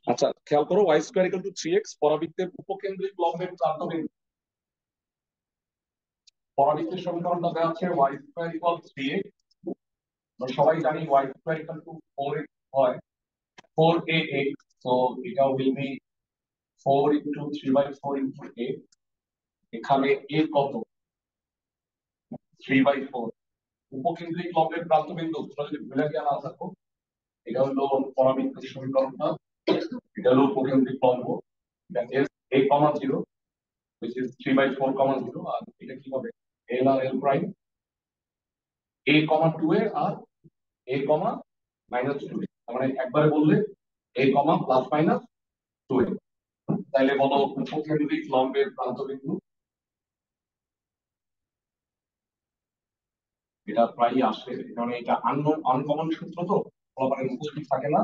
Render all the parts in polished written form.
আচ্ছা, খেয়াল করো y square equal to 3x পরাবৃত্তের উপকেন্দ্রিক লম্বের প্রান্তবিন্দু। পরাবৃত্তের সমীকরণটা দেওয়া আছে ওয়াই স্কোয়ার ইকুয়াল 3x। আমরা সবাই জানি Y square equal two 4x হয় 4ax। সো এটা will be 4 into 3/4 into a। এখানে a কত? 3/4। উপকেন্দ্রিক লম্বের প্রান্তবিন্দু তোমরা যদি ভুলে গিয়ে না থাকো, এটা হলো পরাবৃত্তের সমীকরণটা, এটা হলো উপকেন্দ্রিক লম্ব, এটা s a, 0 which is 3/4, 0। আর এটা কি হবে? l আর l প্রাইম, a, 2a আর a, -2a। মানে একবারে বললে a, +-2a। তাইলে বলো উপকেন্দ্রিক লম্বের প্রান্তবিন্দু। এটা প্রায়ই আসে, কারণ এটা আনকমন সূত্র, তো ফলাফলে উপস্থিত থাকে না।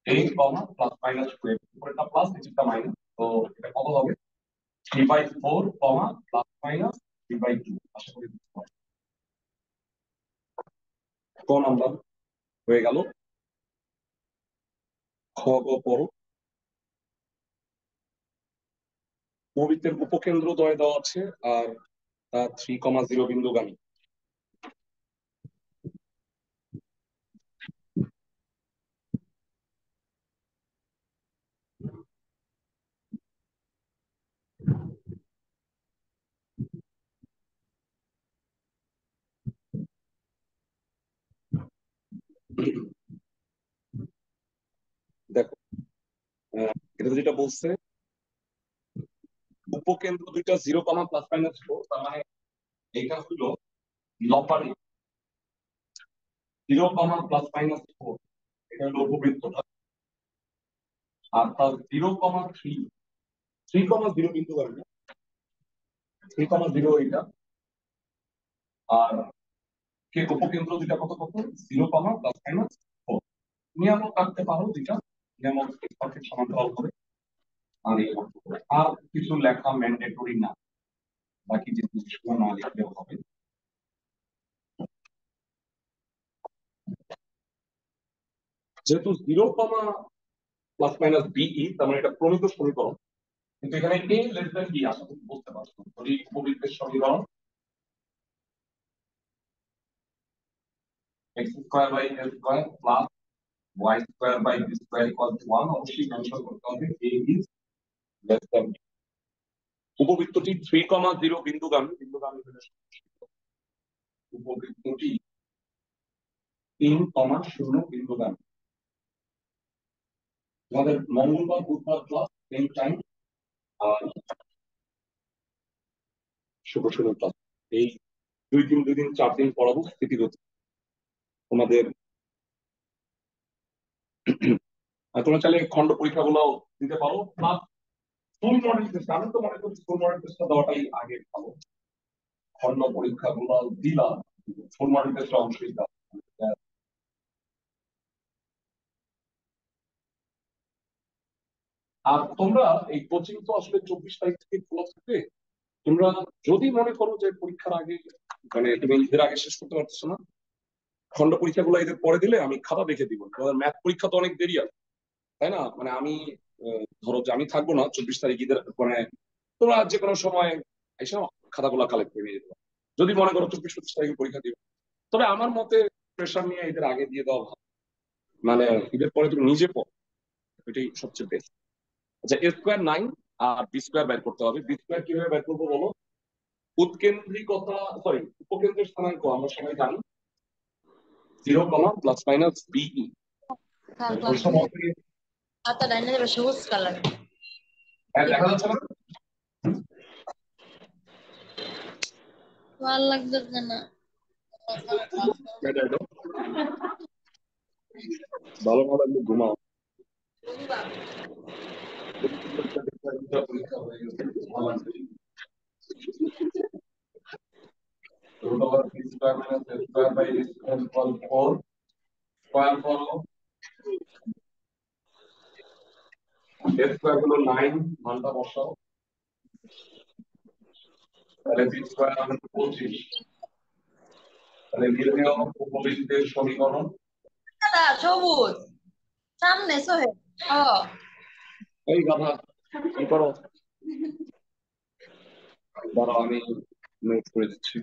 a, +-2a, উপরেরটা প্লাস নিচেরটা মাইনাস। তো এটা কত হবে? 3/4, +-3/2। আশা করি বুঝতে পারছো। ক নাম্বার হয়ে গেল। খ গ পড়ো। উপবৃত্তের উপকেন্দ্র দ্বয় দেওয়া আছে আর তা 3,0 বিন্দুগামী। দেখো, এটা যেটা বলছে উপকেন্দ্র দুইটা 0, +-4, তার মানে এটা হলো লম্বারে 0, +-4, এটা হলো উপবৃত্তটা। আর তার 0,3, 3,0 বিন্দুগামী, 3,0 এটা। আর কে উপকেন্দ্র দুইটা কত কত? 0, +-4। নিয়ামক রাখতে পারো দুইটা, নিয়ামক এর সমান্তরাল হবে। আর এই আর কিছু লেখা ম্যান্ডেটরি না, বাকি যে জিনিসগুলো না লিখলেও হবে। যেহেতু 0, +-BE, তার মানে এটা প্রমিত সমীকরণ, কিন্তু এখানে a লেস দ্যান b আসা তুমি বলতে পারছো। যদি উপবৃত্তের সমীকরণ x² / l² y² / b² = 1, অবশ্যই মেনশন করতে হবে a is less than b। উপবৃত্তটি 3,0 বিন্দুগামী, বিন্দুগামী হলে উপবৃত্তটি 3,0 বিন্দুগামী। তোমাদের মঙ্গলবার, বুধবার ক্লাস, সেম টাইম। আর শুভ ক্লাস এই 2 দিন 4 দিন পড়াবো স্থিতিগত তোমাদের। তোমরা চাইলে খন্ড পরীক্ষাগুলো দিতে পারো, প্লাস ফুল মডেল টেস্ট। আমি তো মনে করি ফুল মডেল টেস্টটা দেওয়াটাই আগে ভালো। খন্ড পরীক্ষাগুলো দিলা, ফুল মডেল টেস্ট অবশ্যই দাও। আর তোমরা এই কোচিং তো আসলে 24 তারিখ থেকে খোলা থাকবে। তোমরা যদি মনে করো যে পরীক্ষার আগে, মানে তুমি ঈদের আগে শেষ করতে পারছো না, খন্ড পরীক্ষাগুলো ঈদের পরে দিলে আমি খাতা দেখে দিব। তোমাদের ম্যাথ পরীক্ষা তো অনেক দেরি আছে, তাই না? মানে আমি ধরো যে আমি থাকবো না 24 তারিখ ঈদের, মানে তোমরা যে কোনো সময় এসে খাতাগুলো কালেক্ট করে নিয়ে যেতে পারো, যদি মনে করো 24-25 তারিখে পরীক্ষা দিবে। তবে আমার মতে প্রেশার নিয়ে ঈদের আগে দিয়ে দেওয়া ভালো, মানে ঈদের পরে তুমি নিজে পড়ো, এটাই সবচেয়ে বেস্ট। আচ্ছা, a²9 আর b² বের করতে হবে। b² কিভাবে বের করবো বলো? উৎকেন্দ্রিকতা, সরি, উপকেন্দ্রের স্থানাঙ্ক আমরা সবাই জানি 0, +-BE। সবুজ কালার দেখা যাচ্ছে না? ভালো লাগছে না। ভালো না লাগলে ঘুমাও। হলো 9, মানটা বসাও। তাহলে b² আমাদের 25। তাহলে নির্ণয় উপবৃত্তের সমীকরণ সবুজ সামনে সোহে। এই গাধা কি করো? দাঁড়াও আমি নোট করে দিচ্ছি।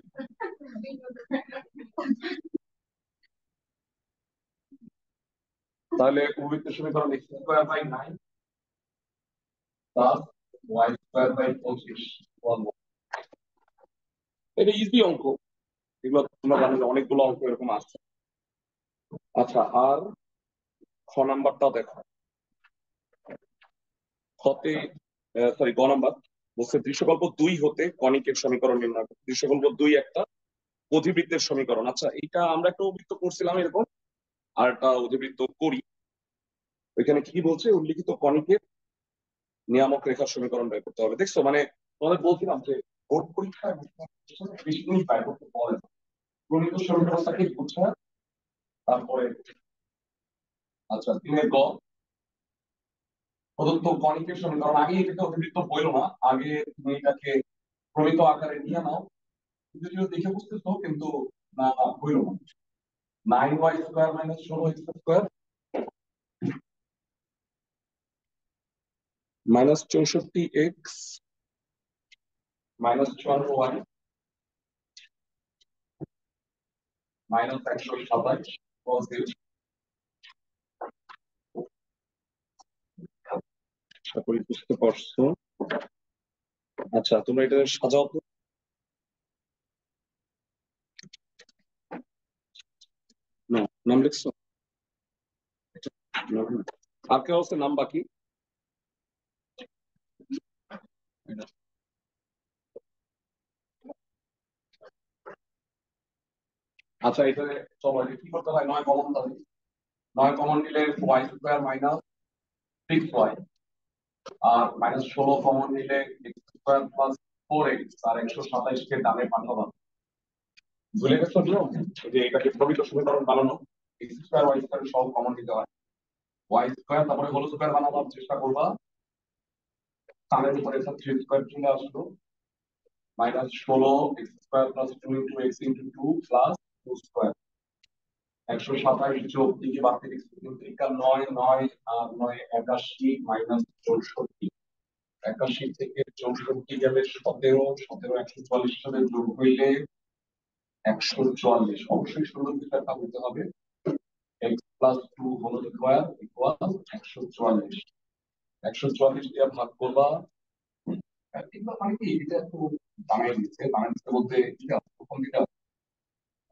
তাহলে উপবৃত্তের সমীকরণ x square by 9 plus y square by 25 বলবো। এটা ইজি অঙ্ক, এগুলো তোমরা জানো যে অনেকগুলো অঙ্ক এরকম আসছে। আচ্ছা, আর খ নাম্বারটা দেখো। খতে সরি গ নাম্বার বলছে দৃশ্যকল্প 2 হতে কনিকের সমীকরণ নির্ণয় করো। দৃশ্যকল্প 2 একটা অধিবৃত্তের সমীকরণ। আচ্ছা, এটা আমরা একটা অধিবৃত্ত করছিলাম এরকম, আর একটা অধিবৃত্ত করি। ওইখানে কি বলছে, উল্লিখিত কনিকের নিয়ামক রেখার সমীকরণ বের করতে হবে। দেখছো, মানে তোমাদের বলছিলাম যে বোর্ড পরীক্ষায় বেশি জিনিস বের করতে বলে না। গণিত সমীকরণটাকে বুঝা, তারপরে আচ্ছা 3 গ প্রদত্ত কনিকের সমীকরণ। আগে এটাকে অতিরিক্ত বইলো না, আগে তুমি এটাকে প্রমিত আকারে নিয়ে নাও। যদিও দেখে বুঝতেছো, কিন্তু না হইলো না। 9y square minus 16x square minus 64x minus 12y minus 127 positive. আশা করি বুঝতে পারছো। আচ্ছা, তোমরা এটা সাজাও তো। না, নাম লিখছো? আর কেউ আছে নাম বাকি? আচ্ছা, এটা চলো, এটা কি করতে হয়, 9 কমন যাবে। 9 কমন নিলে y স্কয়ার মাইনাস 6y, আর মাইনাস 16 কমন নিলে x স্কয়ার প্লাস 4x, আর 127 কে ডানে পাঠাবো। ভুলে গেছো নিয়ম, যে এটাকে প্রমিত সমীকরণ বানানো। x স্কয়ার y স্কয়ার সব কমন নিতে হয়। y স্কয়ার তারপরে হোল স্কয়ার বানাবার চেষ্টা করবা। তাহলে উপরে 3 স্কয়ার চলে আসলো, minus 16 x square plus 2 into x into 2 plus 2 square. 127 যোগ দিকে বাদ থেকে 9 9 আর 9 81 মাইনাস 64। 81 থেকে 64 গেলে 17, 17 144 সালে যোগ হইলে 144। অবশ্যই ষোলোর বিচারটা হতে হবে। x plus 2 whole square equal 144। 144 দিয়ে ভাগ করবা। এগুলো মানে কি, এটা একটু বানাই দিচ্ছে। বানাই দিচ্ছে বলতে এটা প্রথম দিকে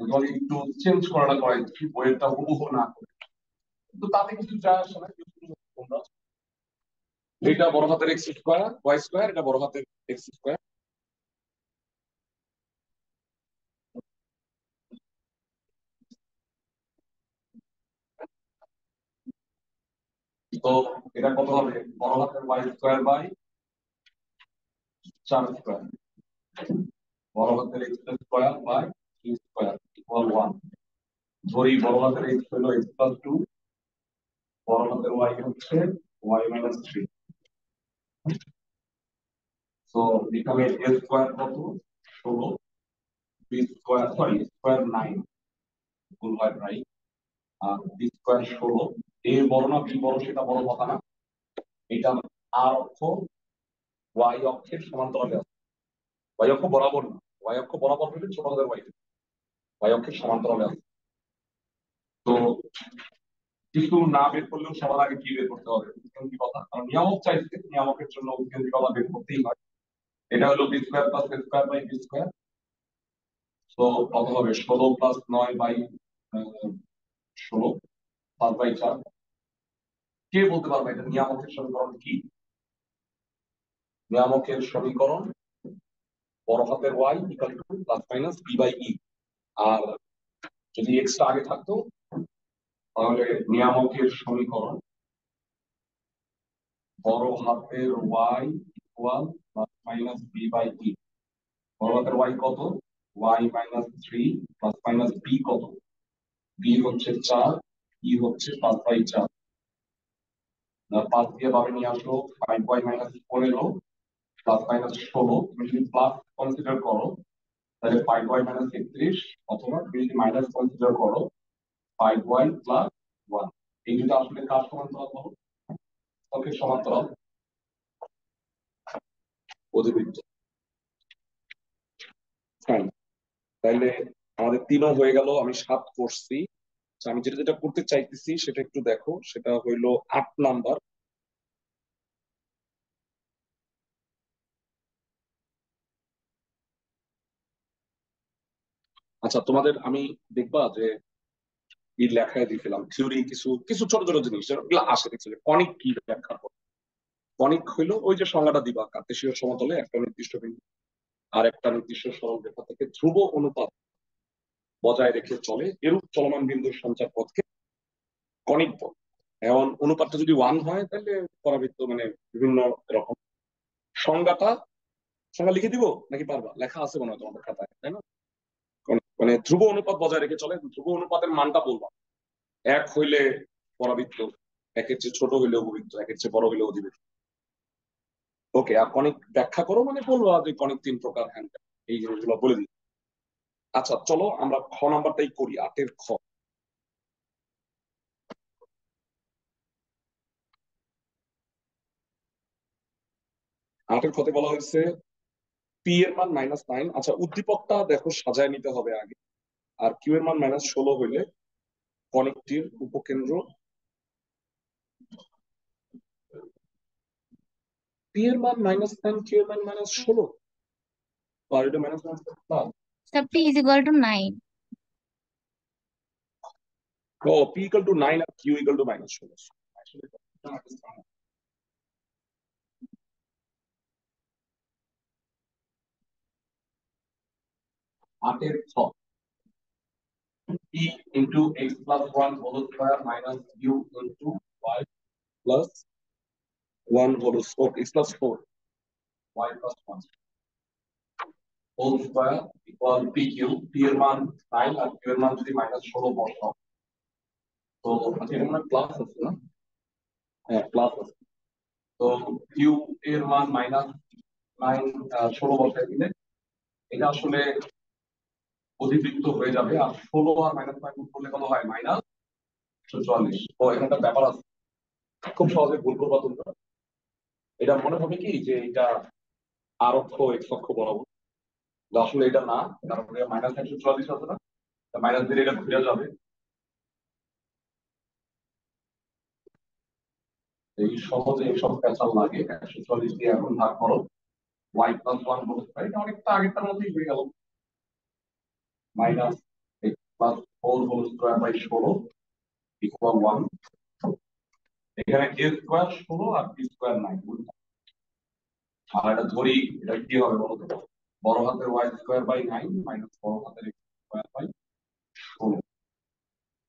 তোমাকে একটু চেঞ্জ করাটা করাই দিচ্ছি, বইয়েরটা হুবহু না করে। কিন্তু তাতে কিছু যায় আসে না। তোমরা এটা বড় হাতের এক্স স্কয়ার ওয়াই স্কয়ার, এটা বড় হাতের এক্স স্কয়ার। তো এটা কত হবে, বড় হাতের ওয়াই স্কয়ার বাই 4 স্কয়ার, বড় হাতের x square by 3 square equal 1। ধরি বড় হাতের এক্স হলো এক্স প্লাস 2, বড় হাতের ওয়াই হচ্ছে ওয়াই মাইনাস 3। তো এখানে এ স্কয়ার কত, 16, বি স্কয়ার সরি স্কয়ার 9, ভুল হয় ভাই। আর বি স্কয়ার 16। এ বড় না বি বড় সেটা বড় কথা না, এটা আর অক্ষ ওয়াই অক্ষের সমান্তরালে আছে। ওয়াই অক্ষ বরাবর না, ওয়াই অক্ষ বরাবর হলে ছোট হাতের ওয়াই, ওয়াই অক্ষের সমান্তরালে আছে। তো কিছু না বের করলেও সবার আগে কি বের করতে হবে, উৎকেন্দ্রিকতা। কারণ নিয়ামক চাইছে, নিয়ামকের জন্য উৎকেন্দ্রিকতা বের করতেই হয়। এটা হলো b square plus a square by b square. তো কত হবে, 16 প্লাস 9 বাই 16 5 বাই 4। কে বলতে পারবে এটা নিয়ামকের সমীকরণ কি? নিয়ামকের সমীকরণ বড় হাতের y equal to plus minus b by e. আর যদি এক্সটা আগে থাকতো, তাহলে নিয়ামকের সমীকরণ বড় হাতের y equal plus minus b by e. বড় হাতের ওয়াই কত, y minus 3 plus minus b কত, বি হচ্ছে 4, ই হচ্ছে 5 বাই 4। 5 দিয়ে ভাবে নিয়ে আসো, 5y মাইনাস 15 প্লাস মাইনাস 16। তুমি যদি প্লাস কনসিডার করো তাহলে 5y মাইনাস 31, অথবা তুমি যদি মাইনাস কনসিডার করো 5y প্লাস 1। এই দুটো আসলে কার সমান্তরাল বলো, অক্ষের সমান্তরাল। অধিবৃত্ত। ফাইন, তাইলে আমাদের 3ও হয়ে গেল, আমি 7 করছি। আমি যেটা যেটা করতে চাইতেছি সেটা একটু দেখো, সেটা হইলো 8 নাম্বার। আচ্ছা, তোমাদের আমি দেখবা যে এই লেখায় দিয়ে ফেলাম থিওরি কিছু কিছু ছোট ছোট জিনিস যেগুলো আসে দেখছি, কনিক কি ব্যাখ্যা করো। কনিক হইলো ওই যে সংজ্ঞাটা দিবা, কার্তেশীয় সমতলে একটা নির্দিষ্ট বিন্দু আর একটা নির্দিষ্ট সরল রেখা থেকে ধ্রুব অনুপাত বজায় রেখে চলে এরূপ চলমান বিন্দুর সঞ্চার পথকে কনিক বলে। এখন অনুপাতটা যদি 1 হয় তাহলে পরাবৃত্ত মানে বিভিন্ন রকম। সংজ্ঞাটা সংজ্ঞা লিখে দিব নাকি পারবা? লেখা আছে মনে হয় তোমাদের খাতায়, তাই না? মানে ধ্রুব অনুপাত বজায় রেখে চলে, ধ্রুব অনুপাতের মানটা বলবা। 1 হইলে পরাবৃত্ত, 1-এর চেয়ে ছোট হইলে অপবৃত্ত, 1-এর চেয়ে বড় হইলে অধিবৃত্ত। ওকে, আর কনিক ব্যাখ্যা করো মানে বলবো যে কনিক 3 প্রকার, হ্যান্ড এই জিনিসগুলো বলে দিই। আচ্ছা চলো আমরা খ নাম্বারটাই করি, 8-এর খ। আটের খতে বলা হয়েছে পি এর মান -9। আচ্ছা, উদ্দীপকটা দেখো সাজায় নিতে হবে আগে। আর কিউ এর মান -16 হইলে কনিকটির উপকেন্দ্র পি এর মান -9, কিউ এর মান -16, আর এটা -9 So P is equal to 9. O P equal to 9 আর কিউ ইকুয়াল টু -16। আটের ছ, p into x plus 1 whole square minus u into y plus 1 whole square, x plus 4 y plus 1 whole square equal pq। p এর মান 9 আর q এর মান যদি -16 বসাও, তো আচ্ছা এর মানে প্লাস আছে না? হ্যাঁ প্লাস আছে। তো কিউ এর মান -9 16 বসাই দিলে এটা আসলে অধিবৃত্ত হয়ে যাবে। আর 16 আর -9 গুণ করলে কত হয়? -44। তো এখানে একটা ব্যাপার আছে, খুব সহজে ভুল করবা তোমরা। এটা মনে হবে কি যে এটা আর অক্ষ এক্স অক্ষ বরাবর, আসলে এটা না, কারণ -144 আছে না, মাইনাস দিলে এটা ঘুরে যাবে। এই সহজে এইসব প্যাচাল লাগে। 144 দিয়ে এখন ভাগ করো, ওয়াই প্লাস 1 হোল স্কয়ার, এটা অনেকটা আগেরটার মতোই হয়ে গেল। Minus x plus 4 whole square by 16 equal 1। এখানে এ স্কয়ার 16 আর বি স্কয়ার 9। আর এটা ধরি, এটা কি হবে বলতো? বড় হাতের ওয়াই স্কয়ার বাই 9 মাইনাস বড় হাতের এক্স স্কয়ার বাই 16।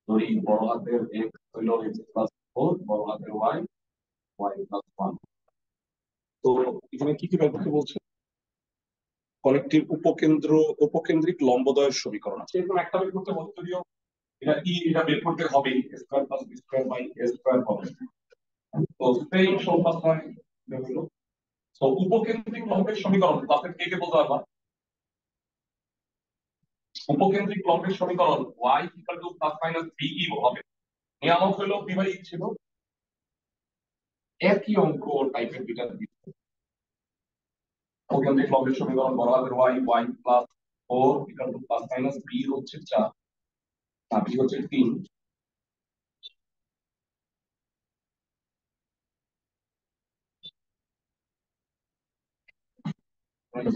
ধরি বড় হাতের এক্স হইল এক্স প্লাস 4, বড় হাতের ওয়াই ওয়াই প্লাস 1। তো এখানে কি কি ব্যাপার বলছে? কলেকটিভ উপকেন্দ্র উপকেন্দ্রিক লম্বদ্বয়ের সমীকরণ আছে, এরকম একটা বের করতে বলতে, যদিও এটা কি এটা বের করতে হবে square plus b square by a square হবে। তো সেই সমস্যায় হলো, তো উপকেন্দ্রিক লম্বের সমীকরণ ক্লাসের কে কে বলতে পারবা? উপকেন্দ্রিক লম্বের সমীকরণ y equal to plus minus b e হবে। নিয়ামক হলো বি বাই ই ছিল, একই অঙ্ক টাইপের দুইটা দিচ্ছে। উপকেন্দ্রিক লম্বের সমীকরণ বড় হাতের y y plus 4 equal to plus minus b হচ্ছে 4 আর বি হচ্ছে 3।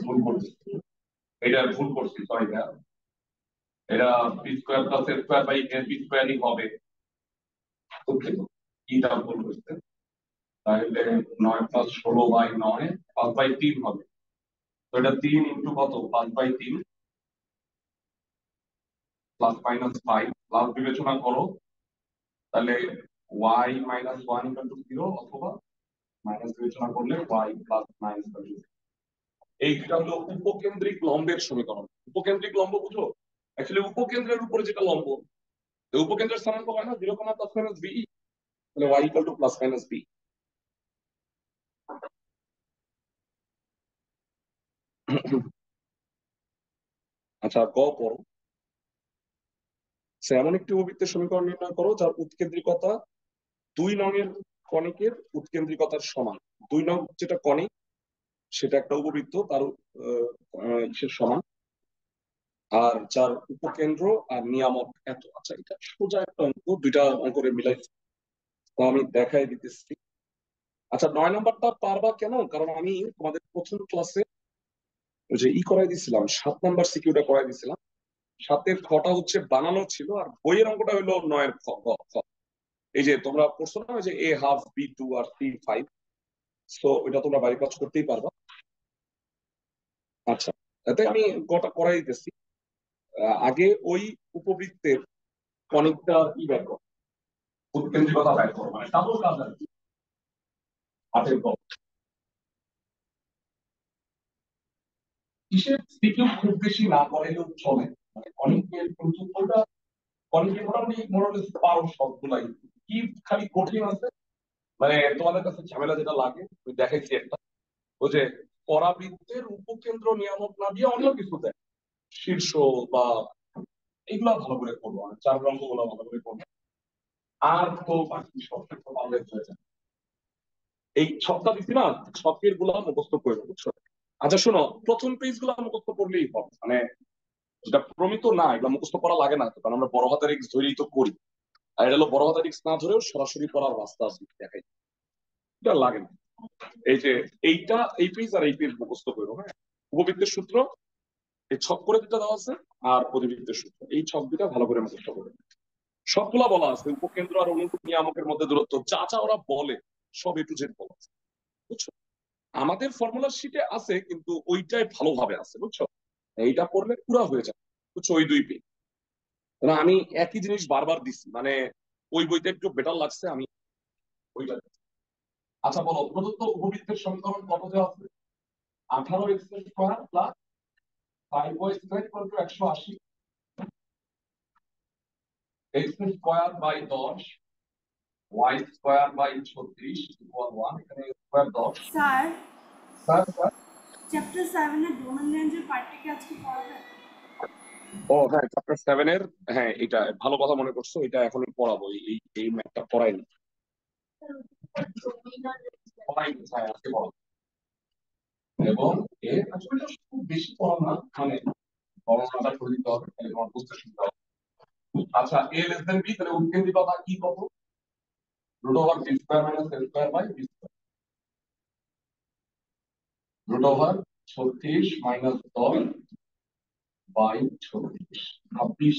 ভুল করছি, এটা ভুল করছি, সরি। এটা b square plus a square by a b স্কয়ারই হবে। দুঃখিত, এটা ভুল হয়েছে। তাহলে 9 প্লাস 16 বাই 9 5 বাই 3 হবে। তো এটা 3 ইনটু কত? 5 বাই 3 প্লাস মাইনাস 5 প্লাস বিবেচনা করো, তাহলে y মাইনাস 1 ইকুয়াল টু 0 অথবা মাইনাস বিবেচনা করলে y প্লাস 9 ইকুয়াল টু 0। এইটা হলো উপকেন্দ্রিক লম্বের সমীকরণ। উপকেন্দ্রিক লম্ব বুঝো? অ্যাকচুয়ালি উপকেন্দ্রের উপরে যেটা লম্ব, উপকেন্দ্রের স্থানাঙ্ক হয় না 0, প্লাস মাইনাস বি, তাহলে y equal to plus minus b. আচ্ছা গ পড়ো। এমন একটি উপবৃত্তের সমীকরণ নির্ণয় করো যার উৎকেন্দ্রিকতা 2 নং এর কণিকের উৎকেন্দ্রিকতার সমান। 2 নং যেটা কণিক সেটা একটা উপবৃত্ত, তার ইসের সমান। আর যার উপকেন্দ্র আর নিয়ামক এত। আচ্ছা, এটা সোজা একটা অঙ্ক, দুইটা অঙ্করে মিলাইছি, তো আমি দেখাই দিতেছি। আচ্ছা, 9 নম্বরটা পারবা কেন? কারণ আমি তোমাদের প্রথম ক্লাসে ওই যে করাই দিছিলাম, 7 নম্বর সিকিউটা করাই দিছিলাম। 7-এর খটা হচ্ছে বানানো ছিল, আর বইয়ের অঙ্কটা হলো 9-এর খ গ, খ। এই যে তোমরা পড়ছো না, ওই যে A½ B² আর C5, তো ওইটা তোমরা বাড়ি কাজ করতেই পারবা। আচ্ছা, এতে আমি গটা করাই দিতেছি। আগে ওই উপবৃত্তের কনিকটা বের করো, উৎকেন্দ্রিকতা বের করো, মানে ডাবল কাজ আর কি। 8-এর গ। কিসের সিকিউ খুব বেশি না করাইলেও চলে, মানে কনিকের কিন্তু ওটা কনিকের মোটামুটি মোটামুটি পারো সবগুলাই। কি খালি কঠিন আছে, মানে তোমাদের কাছে ঝামেলা যেটা লাগে, আমি দেখাইছি একটা, ওই যে পরাবৃত্তের উপকেন্দ্র নিয়ামক না দিয়ে অন্য কিছু দেয়, শীর্ষ বা এগুলা ভালো করে করবো, মানে 4 অঙ্কগুলো ভালো করে করবো। আর তো বাকি সব ক্ষেত্রে পারলে হয়ে যায়। এই ছকটা দিচ্ছি না, ছকের গুলা মুখস্থ করে নেবো, বুঝছো? আচ্ছা শোনো, প্রথম পেজ গুলা মুখস্থ করলেই হবে, মানে যেটা প্রমিত না এগুলো মুখস্থ করা লাগে না তো, কারণ আমরা বড় হাতের এক্স ধরেই তো করি। আর এটা হলো বড় হাতের এক্স না ধরেও সরাসরি পড়ার রাস্তা আছে, দেখাই, এটা লাগে না। এই যে এইটা, এই পেজ আর এই পেজ মুখস্থ করবো, হ্যাঁ। উপবৃত্তের সূত্র, এই ছক করে দুটা দেওয়া আছে, আর পরিবৃত্তের সূত্র, এই ছক দুটা ভালো করে মুখস্থ করবে। সবগুলা বলা আছে, উপকেন্দ্র আর অনুভূত নিয়ামকের মধ্যে দূরত্ব যা যা ওরা বলে সব A to Z বলা আছে, বুঝছো? আমাদের ফর্মুলা শিটে আছে, কিন্তু ওইটাই ভালোভাবে আছে, বুঝছো? এইটা পড়লে পুরা হয়ে যাবে, বুঝছো? ওই 2 পেজ আমি একই জিনিস বারবার দিচ্ছি, মানে ওই বইটা একটু বেটার লাগছে, আমি ওইটা দিচ্ছি। আচ্ছা বলো, প্রদত্ত উপবৃত্তের সমীকরণ কত দেওয়া আছে? 18x² plus 5y² 180, x² by 10, y² by 36 equal 1। এখানে square 10। Sir, sir sir, chapter 7 এর ডোমেন রেঞ্জের পার্টটা কি আজকে পড়াবেন? ও হ্যাঁ, চ্যাপ্টার 7-এর, হ্যাঁ এটা ভালো কথা মনে করছো, এটা এখনই পড়াবো, এই এই ম্যাথটা পড়াইনি, পড়াইনি, হ্যাঁ আজকে পড়াবো। এবং এর আসলে খুব বেশি পড়া না, মানে গণনাটা করে দিতে হবে, তাহলে তোমার বুঝতে সুবিধা হবে। আচ্ছা, A<B, তাহলে উৎকেন্দ্রিকতা কি কত? √b² - a²/b², √36 - 10/36, 26,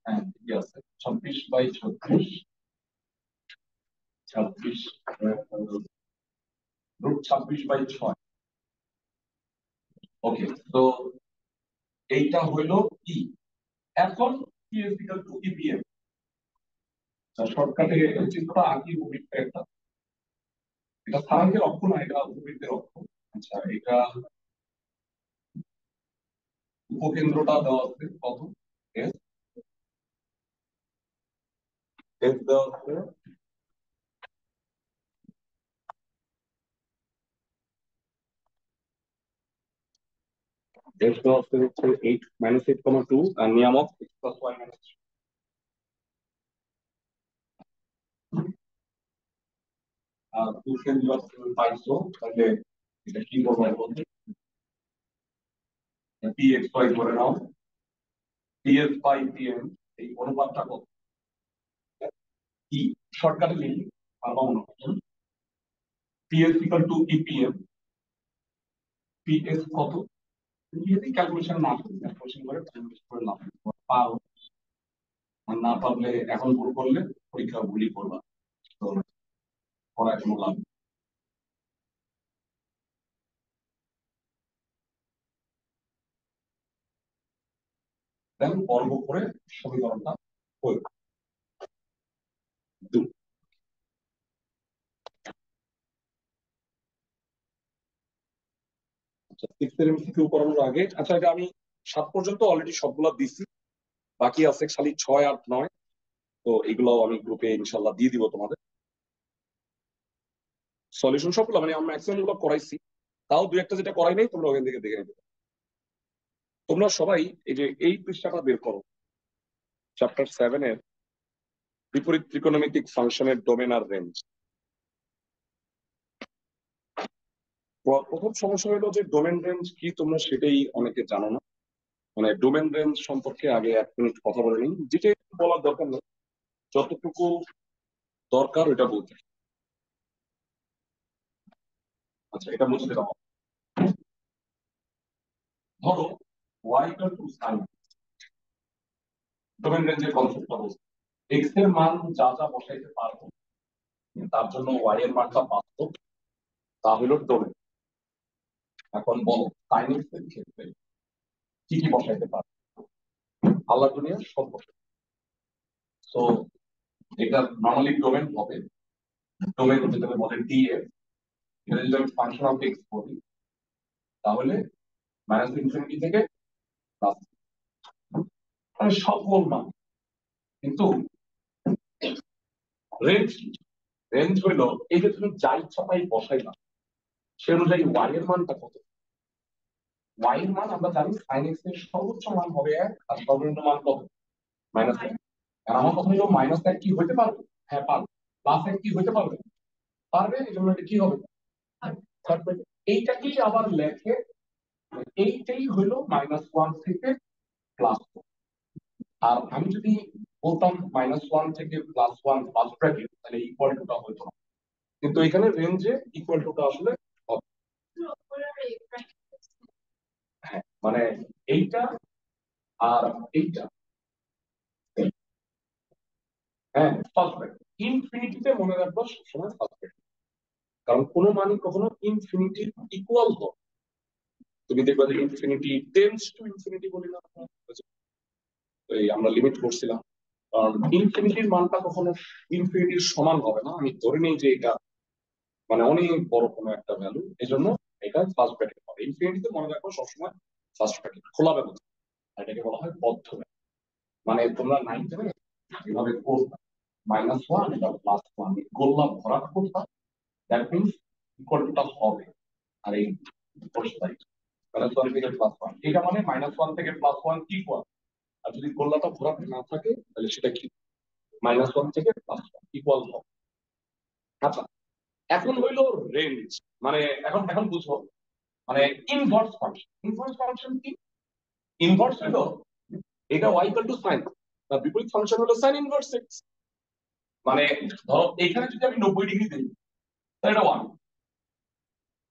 হ্যাঁ ঠিক আছে, 26/36, 26, √26/6। ওকে, তো এইটা হইলো কি? এখন কি ইজ ইকুয়াল টু ইপিএম। শর্টকাটে চিত্রটা আঁকি, উপবৃত্তের একটা, এটা স্থানাঙ্কের অক্ষ না, এটা উপবৃত্তের অক্ষ। আচ্ছা, এটা উপকেন্দ্রটা দেওয়া আছে কত? এস, এস দেওয়া আছে এস দেওয়া আছে হচ্ছে 8 -8,2, আর নিয়ামক x+y-, আর উপকেন্দ্র পাইছো, তাহলে এটা কি করবো বলতে, pxy ধরে নাও, ps/pm, এই অনুপাতটা কত? কি শর্টকাটে লিখি, পারবো না। ps equal to EPM, ps কত? যদি ক্যালকুলেশন না করি, ক্যালকুলেশন করে ক্যালকুলেশন করে লাভ নেই। পারো, আর না পারলে এখন ভুল করলে পরীক্ষা ভুলই করবা, তো পড়ায় কোনো লাভ নেই। দেন বর্গ করে সমীকরণটা করবে। আচ্ছা, 6-এর MCQ করানোর আগে, আচ্ছা এটা আমি 7 পর্যন্ত অলরেডি সবগুলা দিছি, বাকি আছে খালি 6 আর 9, তো এগুলো আমি গ্রুপে ইনশাল্লাহ দিয়ে দিব তোমাদের। সলিউশন সবগুলো মানে আমি ম্যাক্সিমাম গুলো করাইছি, তাও 2-একটা যেটা করাই নাই তোমরা ওখান থেকে দেখে নেবে। তোমরা সবাই এই যে এই পৃষ্ঠাটা বের করো, চ্যাপ্টার 7-এর বিপরীত ত্রিকোণমিতিক ফাংশনের ডোমেন আর রেঞ্জ। প্রথম সমস্যা হলো যে ডোমেন রেঞ্জ কি তোমরা সেটাই অনেকে জানো না। মানে ডোমেন রেঞ্জ সম্পর্কে আগে 1 মিনিট কথা বলে নিই, যেটা বলার দরকার নেই, যতটুকু দরকার ওইটা বলতে। আচ্ছা, এটা বুঝতে দাও। ধরো y equal to sine, domain রেঞ্জের কনসেপ্টটা বলছি। এক্স এর মান যা যা বসাইতে পারবো তার জন্য ওয়াই এর মানটা বাস্তব, তা হলো ডোমেন। এখন বলো সাইন এক্স এর ক্ষেত্রে কি কি বসাইতে পারবো? আল্লাহ দুনিয়া সব বসাই। তো এটা নর্মালি ডোমেন হবে, ডোমেন যেটাকে বলে ডিএফ। এটা যদি আমি ফাংশন অফ এক্স বলি তাহলে মাইনাস ইনফিনিটি থেকে প্লাস, মানে সকল মান। কিন্তু রেঞ্জ, রেঞ্জ হইলো এই যে তুমি যা ইচ্ছা তাই বসাইলা, সে অনুযায়ী ওয়াই এর মানটা কত। ওয়াই এর মান আমরা জানি সাইন এক্স এর সর্বোচ্চ মান হবে 1 আর সর্বনিম্ন মান কত, -1। আর আমার কথা হলো -1 কি হইতে পারবে? হ্যাঁ পারবে। +1 কি হইতে পারবে? পারবে। এই জন্য এটা কি হবে? থাকবে। এইটাকেই আবার লেখে, এইটাই হইলো -1 থেকে +1। আর আমি যদি বলতাম -1 থেকে +1 ফার্স্ট ব্র্যাকেট, তাহলে ইকুয়াল টুটা হইতো না। কিন্তু এখানে রেঞ্জে ইকুয়াল টুটা আসলে হবে। হ্যাঁ, মানে এইটা আর এইটা, হ্যাঁ ফার্স্ট ব্র্যাকেট। ইনফিনিটিতে মনে রাখবো সবসময় ফার্স্ট ব্র্যাকেট, কারণ কোনো মানই কখনো ইনফিনিটির ইকুয়াল হয়। তুমি দেখবে যে ইনফিনিটি টেন্ডস টু ইনফিনিটি বলি না আমরা? এই আমরা লিমিট করছিলাম, কারণ ইনফিনিটির মানটা কখনো ইনফিনিটির সমান হবে না। আমি ধরে নিই যে এটা মানে অনেক বড় কোনো একটা ভ্যালু, এই জন্য এটা ফার্স্ট ব্র্যাকেট হবে। ইনফিনিটিতে মনে রাখবো সবসময় ফার্স্ট ব্র্যাকেট, খোলা ব্যবস্থা। এটাকে বলা হয় বদ্ধ ব্র্যাকেট। মানে তোমরা 9 এভাবে করবা, -1 এটা +1 গোল্লা ভরাট করবা, দ্যাট মিনস ইকুয়াল টুটা হবে। আর এই বসবাই -1 থেকে +1, এটা মানে -1 থেকে +1 ইকুয়াল। আর যদি গোল্লাটা ভরাট না থাকে তাহলে সেটা কি, -1 থেকে +1 ইকুয়াল হবে। আচ্ছা, এখন হইলো রেঞ্জ। মানে এখন এখন বুঝো, মানে ইনভার্স ফাংশন। ইনভার্স ফাংশন কি? ইনভার্স হলো এটা y ইকুয়াল টু সাইন, তার বিপরীত ফাংশন হলো সাইন ইনভার্স x। মানে ধরো এখানে যদি আমি 90 ডিগ্রি দিই তাহলে এটা 1,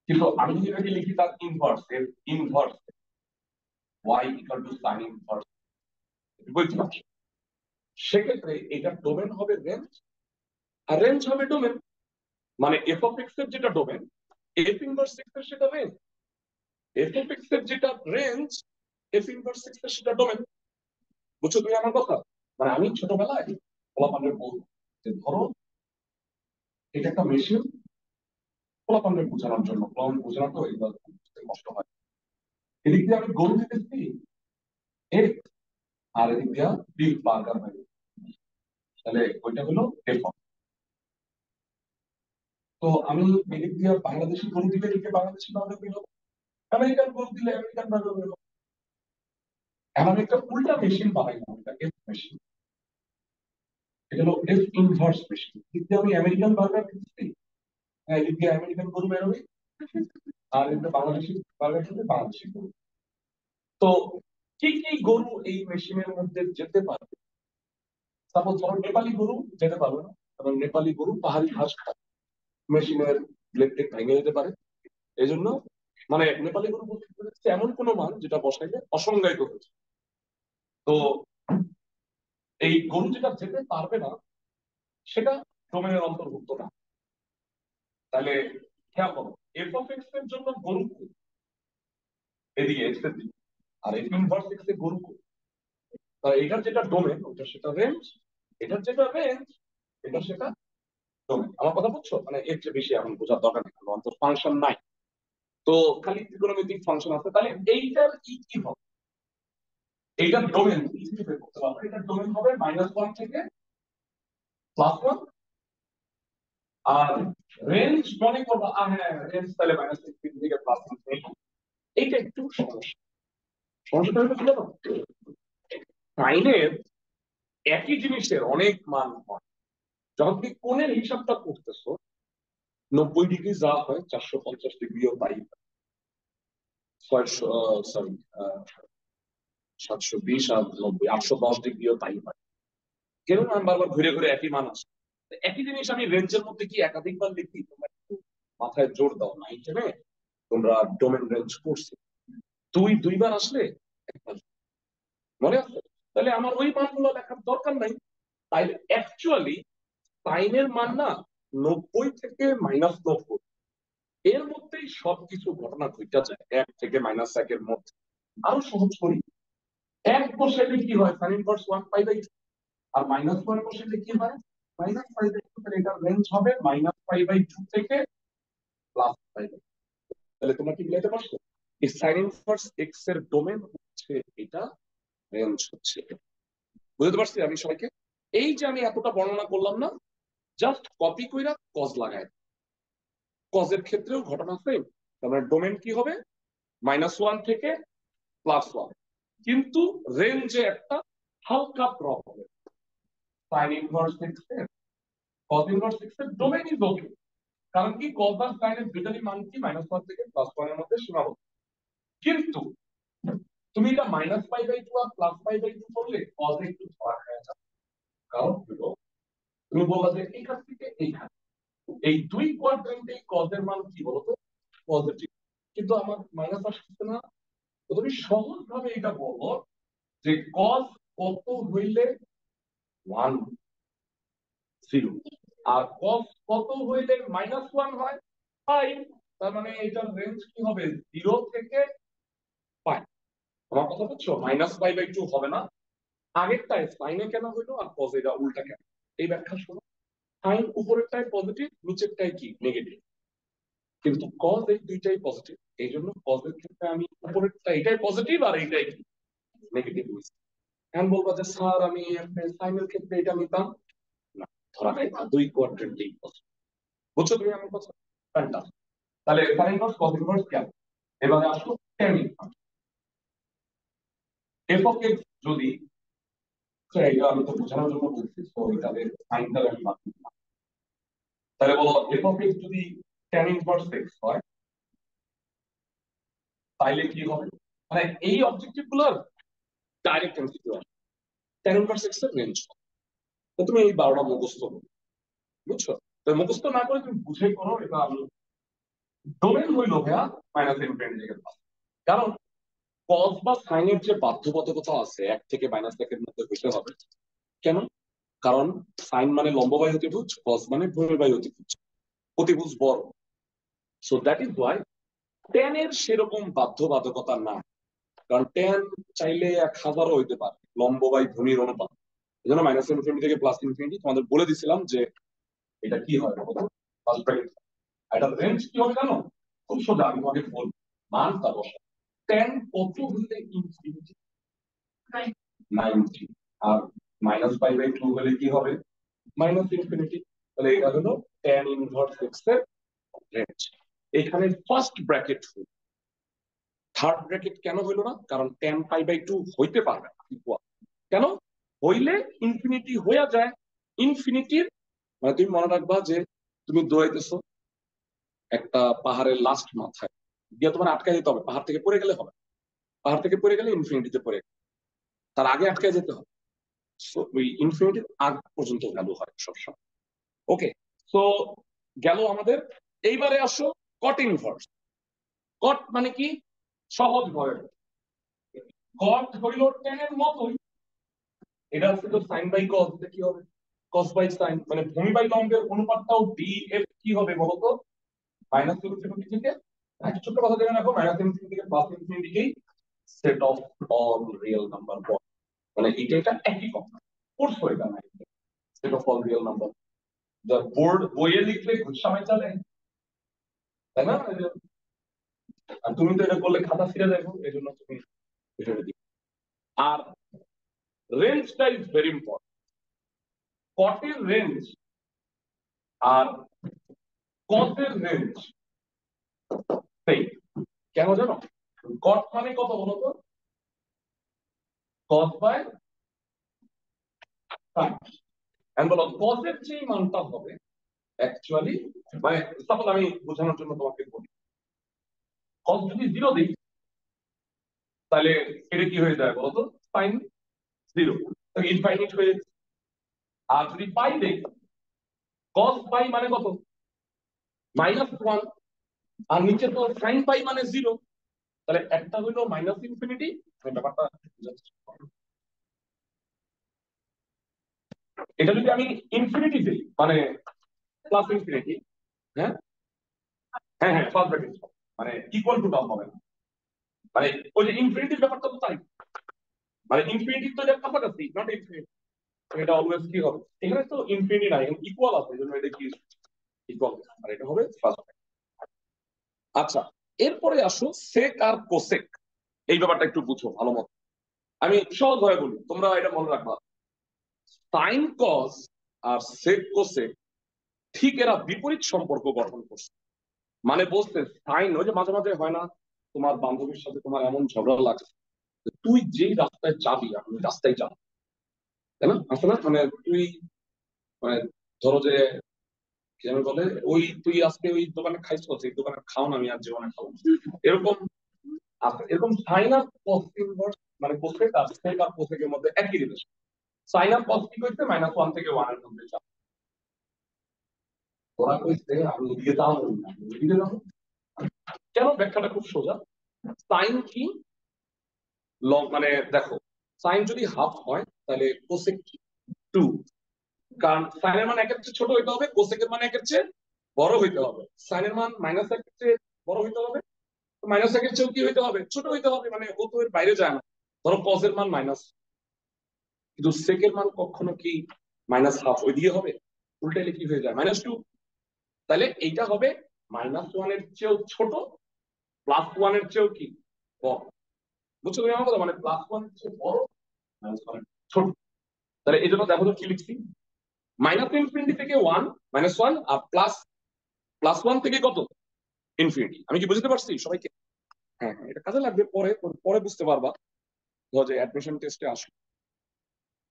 কিন্তু আমি যদি এটাকে লিখি তার ইনভার্স, এর inverse y equal to sign inverse বিপরীত ফাংশন, সেক্ষেত্রে এটা ডোমেন হবে রেঞ্জ, আর রেঞ্জ হবে ডোমেন। মানে এফ অফ এক্স এর যেটা ডোমেন, এফ ইনভার্স এক্স এর সেটা রেঞ্জ। এফ অফ এক্স এর যেটা রেঞ্জ, এফ ইনভার্স এক্স এর সেটা ডোমেন। বুঝছো তুমি আমার কথা? মানে আমি ছোটবেলায় পোলাপানের বলবো যে ধরো এটা একটা মেশিন, পোলাপানের বোঝানোর জন্য, পোলাপান বোঝানো তো এগুলো কষ্ট হয়। এদিক দিয়ে আমি গরু দিতেছি এফ, আর এদিক দিয়ে বিফ বার্গার বাড়ি, তাহলে ওইটা হলো এফ। তো আমি এদিক দিয়ে বাংলাদেশি গরু দিলে এদিকে বাংলাদেশি বার্গার বের হবে, আমেরিকান গরু দিলে আমেরিকান বার্গার বের হবে। এমন একটা উল্টা মেশিন বানাইলাম, এটা এফ মেশিন, এটা হলো এফ ইনভার্স মেশিন। এদিক দিয়ে আমি আমেরিকান বার্গার দিচ্ছি, হ্যাঁ এদিক দিয়ে আমেরিকান গরু বেরোবে, আর এদিকে বাংলাদেশি বার্গার দিলে বাংলাদেশি গরু। তো কি কি গরু এই মেশিনের মধ্যে যেতে পারবে? সাপোজ ধরো নেপালি গরু যেতে পারবে না, কারণ নেপালি গরু পাহাড়ি ঘাস খায়, মেশিনের ব্লেড টেক ভেঙে যেতে পারে। এই জন্য মানে নেপালি গরু বলতে হচ্ছে এমন কোন মান যেটা বসাইলে অসংজ্ঞায়িত হচ্ছে। তো এই গরু যেটা যেতে পারবে না সেটা ডোমেনের অন্তর্ভুক্ত না। তাহলে খেয়াল করো, এফ অফ এক্স এর জন্য গরু কই? এদিকে এক্স এর দিকে। আর এফ ইনভার্স এক্স এর গরু কই? তাহলে এটার যেটা ডোমেন ওটা সেটা রেঞ্জ, এটার যেটা রেঞ্জ এটা সেটা ডোমেন। আমার কথা বুঝছো? মানে এর চেয়ে বেশি এখন বোঝার দরকার নেই, কারণ অন্তর ফাংশন নাই, তো খালি ত্রিকোণমিতিক ফাংশন আছে। তাহলে এইটার কি হবে? এইটার ডোমেন ইজিলি বের করতে পারবে। এটার ডোমেন হবে -1 থেকে +1, আর রেঞ্জ মনে করবো হ্যাঁ রেঞ্জ তাহলে -16 থেকে +1। এইটা একটু সমস্যা। সমস্যাটা হলো কি জানো, সাইনের একই জিনিসের অনেক মান হয়। যখন তুমি কোণের হিসাবটা করতেছো 90 ডিগ্রি যা হয় 450 ডিগ্রিও তাই, 600 সরি 720 আর 90 810 ডিগ্রিও তাই হয়। কেন আমি বারবার ঘুরে ঘুরে একই মান আসে? একই জিনিস আমি রেঞ্জের মধ্যে কি একাধিকবার লিখি? তোমরা একটু মাথায় জোর দাও, 9-10 তোমরা ডোমেন রেঞ্জ করছো, দুইবার আসলে একবার, মনে আছে? তাহলে আমার ওই মানগুলো লেখার দরকার নাই। তাই অ্যাকচুয়ালি সাইনের মান না 90 থেকে -90 এর মধ্যেই সবকিছু ঘটনা ঘটে যায়, 1 থেকে -1 এর মধ্যে। আরো সহজ করি, 1 বসাইলে কি হয়? Sign inverse 1π/2। আর -1 বসাইলে কি হয়? -π/2। তাহলে এটার রেঞ্জ হবে -π/2 থেকে +π/2। তাহলে তোমরা কি মিলাইতে পারছো? এই সাইন ইনভার্স এক্স এর ডোমেন হচ্ছে এটা, রেঞ্জ হচ্ছে এটা। বুঝতে পারছি আমি সবাইকে? এই যে আমি এতটা বর্ণনা করলাম না, জাস্ট কপি কইরা কজ লাগায়, কজের ক্ষেত্রেও ঘটনা সেম। তার মানে ডোমেন কি হবে? -1 থেকে +1, কিন্তু রেঞ্জে একটা হালকা ড্রপ হবে। সাইন ইনভার্স এক্স এর, কজ ইনভার্স এক্স এর ডোমেন ইজ ওকে, কারণ কি কজ আর সাইনের দুটারই মান কি -1 থেকে +1 এর মধ্যে সীমাবদ্ধ। কিন্তু তুমি এটা -π/2 আর +π/2 করলে কজ একটু ধরা হয়ে যাবে। কারণ হলো তুমি বললা যে এইখান থেকে এইখানে এই দুই কোয়াড্রেন্টে কজের মান কি বলতো? পজিটিভ। কিন্তু আমার মাইনাস আসছে না। তো তুমি সহজ ভাবে এটা বলো যে কজ কত হইলে 1 0, আর কজ কত হইলে -1 হয় 5। তার মানে এটার রেঞ্জ কি হবে? 0 থেকে 5। আমার কথা বুঝছো? -π/2 হবে না। আগেরটায় সাইনে কেন হইলো আর কজ এটা উল্টা কেন? এই ব্যাখ্যা শোনো। সাইন উপরেরটাই পজিটিভ, নিচেরটাই কি নেগেটিভ, কিন্তু কজ এই দুইটাই পজিটিভ। এই জন্য কজের ক্ষেত্রে আমি উপরেরটা এটাই পজিটিভ আর এইটাই নেগেটিভ হয়েছে। এখন বলবো যে স্যার আমি সাইনের ক্ষেত্রে এটা নিতাম না, ধরা হয় না, দুই কোয়াড্রেন্টেই পজিটিভ। বুঝছো তুমি আমার কথা? ফ্যান্টাস্টিক। তাহলে সাইন ইনভার্স কজ ইনভার্স কেন? এবারে আসো tan inverse. F of x যদি, এটা আমি তো বোঝানোর জন্য বলছি, তো এটাদের সাইনটা আমি বাদ দিলাম। তাহলে বলো এফ অফ এক্স যদি tan ইনভার্স এক্স হয় তাইলে কি হবে? মানে এই অবজেক্টিভ গুলোর ডাইরেক্ট এমসিকিউ আছে। tan ইনভার্স এক্স এর রেঞ্জ, তো তুমি এই 12টা মুখস্থ করো, বুঝছো? তো মুখস্থ না করে তুমি বুঝে করো। এটা আমি ডোমেন হইলো ভাইয়া -∞ থেকে প্লাস। কারণ কজ বা সাইনের যে বাধ্যবাধকতা আছে 1 থেকে -1 এর মধ্যে হইতে হবে। কেন? কারণ সাইন মানে লম্ববাহী অতিভুজ, কজ মানে ভূমিবাহী অতিভুজ, অতিভুজ বড়। So that is Y tan এর সেরকম বাধ্যবাধকতা না। কারণ ট্যান চাইলে 1000ও হইতে পারে, লম্ব বাই ভূমির অনুপাত। এই জন্য -∞ থেকে +∞। তোমাদের বলে দিছিলাম যে এটা কি হয়, ফার্স্ট ব্র্যাকেট। এটা রেঞ্জ কি হবে জানো? খুব সোজা, আমি তোমাকে বলবো, মানটা বসা। tan কত হলে ইনফিনিটি? 90। আর -π/2 হলে কি হবে? -∞। তাহলে এটা হলো tan ইনভার্স এক্স এর রেঞ্জ। এখানে ফার্স্ট ব্র্যাকেট হলো, থার্ড ব্র্যাকেট কেন হইলো না? কারণ tan π/2 হইতে পারবে না ইকুয়াল। কেন? হইলে ইনফিনিটি হইয়া যায়। ইনফিনিটির মানে তুমি মনে রাখবা যে তুমি দৌড়াইতেছো একটা পাহাড়ের লাস্ট মাথায় গিয়ে তোমার আটকায় যেতে হবে, পাহাড় থেকে পড়ে গেলে হবে। পাহাড় থেকে পড়ে গেলে ইনফিনিটিতে পড়ে, তার আগে আটকায় যেতে হবে। ওই ইনফিনিটির আগ পর্যন্ত ভ্যালু হয় সবসময়। ওকে, তো গেল আমাদের। এইবারে আসো কট ইনভার্স। কট মানে কি? সহজ ভাবে কট হইল tan এর মতোই। এটা হচ্ছে তো সাইন বাই কস, এটা কি হবে? Cos by sine. মানে ভূমি বাই লম্বের অনুপাতটাও ডিএফ কি হবে বলতো? -∞ থেকে, একটা ছোট্ট কথা জেনে রাখো, -∞ থেকে +∞কেই set of all real number বলে। মানে এটা একই কথা, পড়ছো এটা না? Set of all real number, যা বোর্ড বইয়ে লিখলে ঘুষামাই চলে, তাই না? আর তুমি তো এটা করলে খাতা ছিঁড়ে যাবো, এই জন্য তুমি এটা দিও। আর রেঞ্জটা ইজ ভেরি ইম্পর্টেন্ট। কটের রেঞ্জ আর কসের রেঞ্জ সেই। কেন জানো? কট মানে কত বলতো? Cos by sine. বলো কসের যে মানটা হবে অ্যাকচুয়ালি মানে সাপোজ আমি বোঝানোর জন্য তোমাকে বলি, cos যদি 0 দিই তাহলে এটা কি হয়ে যায় বলতো, sin 0, ইনফাইনাইট হয়ে যাচ্ছে। আর যদি পাই দেই, cos পাই মানে কত, -1, আর নিচে তো sin পাই মানে 0, তাহলে একটা হইলো -ইনফিনিটি। ব্যাপারটা বুঝাচ্ছি। এটা যদি আমি ইনফিনিটি দিই মানে প্লাস ইনফিনিটি, হ্যাঁ হ্যাঁ হ্যাঁ ফার্স্ট ব্র্যাকেট, মানে ইকুয়াল টু টার্ম হবে না, মানে ওই যে ইনফিনিটির ব্যাপারটা তো তাই, মানে ইনফিনিটি তো এটা কাছাকাছি, নট ইনফিনিটি, এটা অলওয়েজ কি হবে, এখানে তো ইনফিনিটি নাই, ইকুয়াল আছে, এই জন্য এটা কি ইকুয়াল, আর এটা হবে ফার্স্ট। আচ্ছা, এরপরে আসো সেক আর কোসেক, এই ব্যাপারটা একটু বুঝো ভালো মতো। আমি সহজ ভাবে বলি, তোমরা এটা মনে রাখবা, সাইন কস আর সেক কোসেক ঠিক এরা বিপরীত সম্পর্ক গঠন করছে। মানে বলতে সাইন, ওই যে মাঝে মাঝে হয় না তোমার বান্ধবীর সাথে তোমার এমন ঝগড়া লাগছে, তুই যেই রাস্তায় যাবি আমি রাস্তায় যাবো, তাই না, আসলে মানে তুই মানে ধরো যে কি যেন বলে, ওই তুই আজকে ওই দোকানে খাইছো, এই দোকানে খাও না, আমি আর জীবনে খাবো না। এরকম আছে, এরকম সাইন আর কস ইনভার্স মানে কোসেক আর সেক আর কোসেকের মধ্যে একই রিলেশন। সাইন আর কস কি কইছে, -1 থেকে 1 এর মধ্যে যাবে, ওরা কইছে আমি এদিকে যাবো না, আমি এদিকে যাবো। কেন, ব্যাখ্যাটা খুব সোজা। সাইন কি লং, মানে দেখো সাইন যদি হাফ হয় তাহলে কোসেক কি 2, কারণ সাইনের মান একের চেয়ে ছোট হইতে হবে, কোসেকের মান একের চেয়ে বড় হইতে হবে। সাইনের মান -1 চেয়ে বড় হইতে হবে, -1 চেয়েও কি হইতে হবে, ছোট হইতে হবে, মানে ও তো এর বাইরে যায় না। ধরো কসের মান মাইনাস, কিন্তু সেকের মান কখনো কি -1/2 ওই দিয়ে হবে, উল্টাইলে কি হয়ে যায় -2। তাহলে এইটা হবে -1 এর চেয়েও ছোট, +1 এর চেয়েও কি বড়। বুঝছো তুমি আমার কথা, মানে +1 এর চেয়ে বড়, -1 এর ছোট। তাহলে এই জন্য দেখো তো কি লিখছি, -ইনফিনিটি থেকে 1, -1, আর +1 থেকে কত, ইনফিনিটি। আমি কি বুঝতে পারছি সবাইকে? হ্যাঁ হ্যাঁ, এটা কাজে লাগবে, পরে পরে বুঝতে পারবা, ধরো যে অ্যাডমিশন টেস্টে আসো,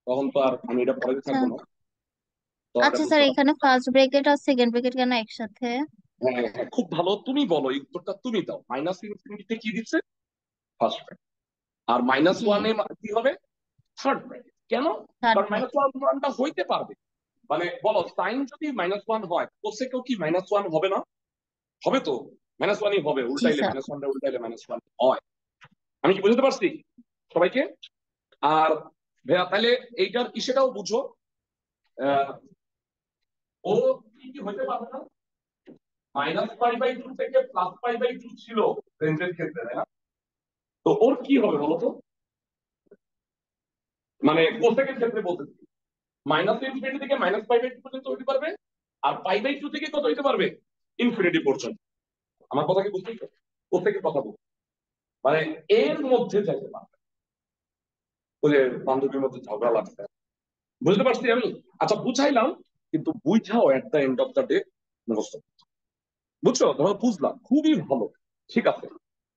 তখন তো আর আমি এটা পড়াতে আচ্ছা থাকবো না, তো এটা আচ্ছা স্যার, বুঝতে পারবো। এখানে ফার্স্ট ব্র্যাকেট আর সেকেন্ড ব্র্যাকেট কেন একসাথে? হ্যাঁ হ্যাঁ হ্যাঁ, খুব ভালো, তুমি বলো এই উত্তরটা, তুমি দাও। -ইনফিনিটিতে কি দিচ্ছে, ফার্স্ট ব্র্যাকেট, আর জি, -1 এ কি হবে, থার্ড ব্র্যাকেট। কেন, থার্ড কারণ ব্র্যাকেট। -1টা হইতে পারবে, মানে বলো সাইন যদি -1 হয়, কোসেকেও কি -1 হবে না, হবে তো, -1ই হবে, জি উল্টাইলে স্যার। -1টা উল্টাইলে -1 হয়। আমি কি বুঝতে পারছি সবাইকে? আর ভাইয়া তাহলে এইটার ইসেটাও বুঝো, আহ, ও কি কি হইতে পারবে না, -π/2 থেকে +π/2 ছিল রেঞ্জের ক্ষেত্রে, তাই না? তো ওর কি হবে বলতো, মানে কোসেকের ক্ষেত্রে বলতেছি, -ইনফিনিটি থেকে -π/2 পর্যন্ত হইতে পারবে, আর π/2 থেকে কত হইতে পারবে, ইনফিনিটি পর্যন্ত। আমার কথা কি বুঝতেই, কোসেকের কথা বলছি, মানে এর মধ্যে যাইতে পারবে, ওই যে বান্ধবীর মধ্যে ঝগড়া লাগছে, বুঝতে পারছি আমি। আচ্ছা বুঝাইলাম, কিন্তু বুঝাও at the end of the day মুখস্থ, বুঝছো, ধরো বুঝলাম খুবই ভালো, ঠিক আছে,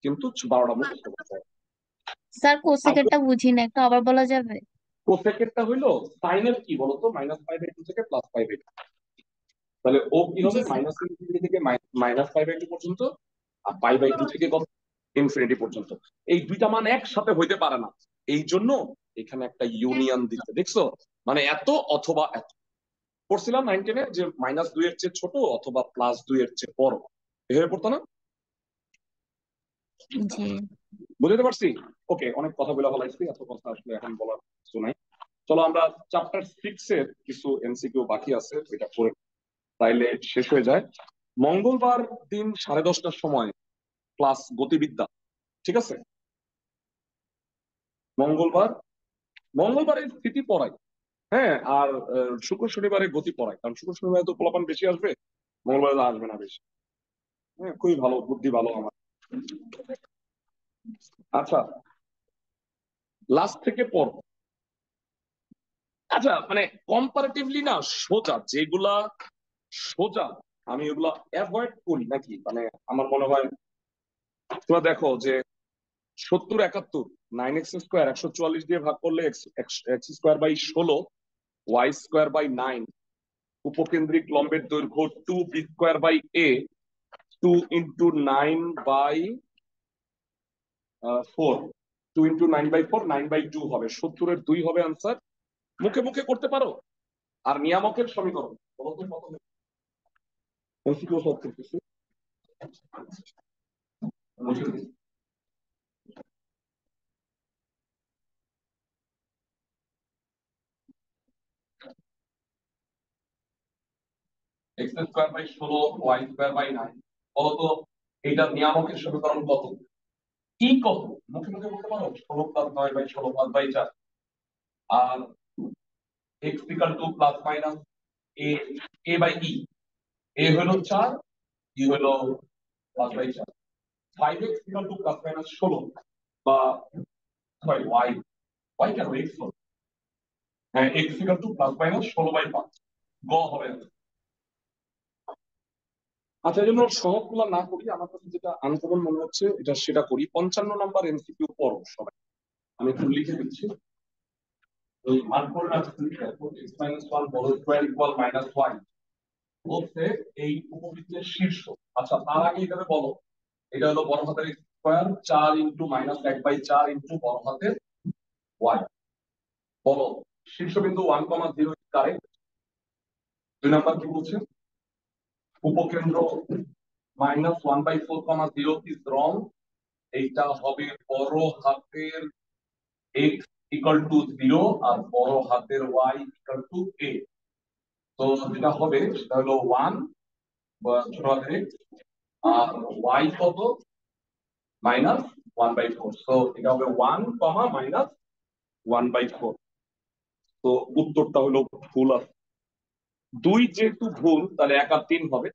কিন্তু 12টা মুখস্থ করতে হবে। স্যার আর কোসেকেরটা বুঝি না, একটু আবার বলা যাবে? কোসেকেরটা হইলো সাইনের কি বলতো, -π/2 থেকে +π/2, তাহলে ও কি জি হবে, স্যার। -ইনফিনিটি থেকে -π/2 পর্যন্ত, আর π/2 থেকে কত, ইনফিনিটি পর্যন্ত। এই দুইটা মান একসাথে হইতে পারে না, এই জন্য এখানে একটা ইউনিয়ন দিচ্ছে, দেখছো, মানে এত অথবা এত। পড়ছিলাম 9-10-এ যে -2 এর চেয়ে ছোট অথবা +2 এর চেয়ে বড়, এভাবে পড়তো না, জি বুঝতে পারছি। ওকে, অনেক কথা বলে ফেলাইছি, এত কথা আসলে এখন বলার কিছু নাই। চলো আমরা চ্যাপ্টার 6 এর কিছু এমসিকিউ বাকি আছে, এটা পড়ে তাইলে শেষ হয়ে যায়। মঙ্গলবার দিন 10:30টার সময় ক্লাস গতিবিদ্যা, ঠিক আছে? মঙ্গলবার, মঙ্গলবারের স্থিতি পড়াই, হ্যাঁ, আর শুক্র শনিবারে গতি পড়াই, কারণ শুক্র শনিবারে তো পোলাপান বেশি আসবে, মঙ্গলবারে তো আসবে না বেশি। হ্যাঁ, খুবই ভালো, বুদ্ধি ভালো আমার। আচ্ছা, লাস্ট থেকে পড়। আচ্ছা মানে কম্পারেটিভলি না, সোজা যেগুলা সোজা আমি ওগুলা অ্যাভয়েড করি নাকি, মানে আমার মনে হয় তোমরা দেখো যে 70-71, 9x² 144 দিয়ে ভাগ করলে x² / 16, y² / 9, উপকেন্দ্রিক লম্বের দৈর্ঘ্য 2b² a 2 × 9/4 2 × 9/4 9/2 হবে, 70-এর 2 হবে आंसर। মুখে মুখে করতে পারো। আর নিয়ামকের সমীকরণ বলো তো কত হবে? এমসিকিউ সলভ করতেছি। x²/16 y²/9 বলতো এইটার নিয়ামকের সমীকরণ কত? কি কত? মুখে মুখে বলতে পারো। 16 + 9/16 5/4। আর x = plus minus a/e। a হলো 4, e হলো +/4। 5x = প্লাস মাইনাস 16 বা সরি y কেন x হলো, হ্যাঁ x = প্লাস মাইনাস 16/5 গ হবে। আচ্ছা, এই জন্য সহজগুলো না করি, আমার কাছে যেটা আনকমন মনে হচ্ছে এটা সেটা করি। 55 নাম্বার এমসিকিউ পড়ো সবাই, আমি একটু লিখে দিচ্ছি। এই মান করে রাখছি x - 1 whole square equal -y বলতে এই উপবৃত্তের শীর্ষ। আচ্ছা, তার আগে এখানে বলো এটা হলো বড় হাতের x স্কয়ার 4 × -1/4 × বড় হাতের y। বলো শীর্ষবিন্দু 1,0 কারেক্ট। 2 নাম্বার কি বলছে? উপকেন্দ্র -1/4,0 ইজ রং। এইটা হবে বড় হাতের x = 0 আর বড় হাতের y = a। তো যেটা হবে সেটা হলো 1 বা ছোট হাতের x আর y কত -1/4। তো এটা হবে 1, -1/4। তো উত্তরটা হলো ভুল আছে। 2 যেহেতু ভুল তাহলে 1 আর 3 হবে।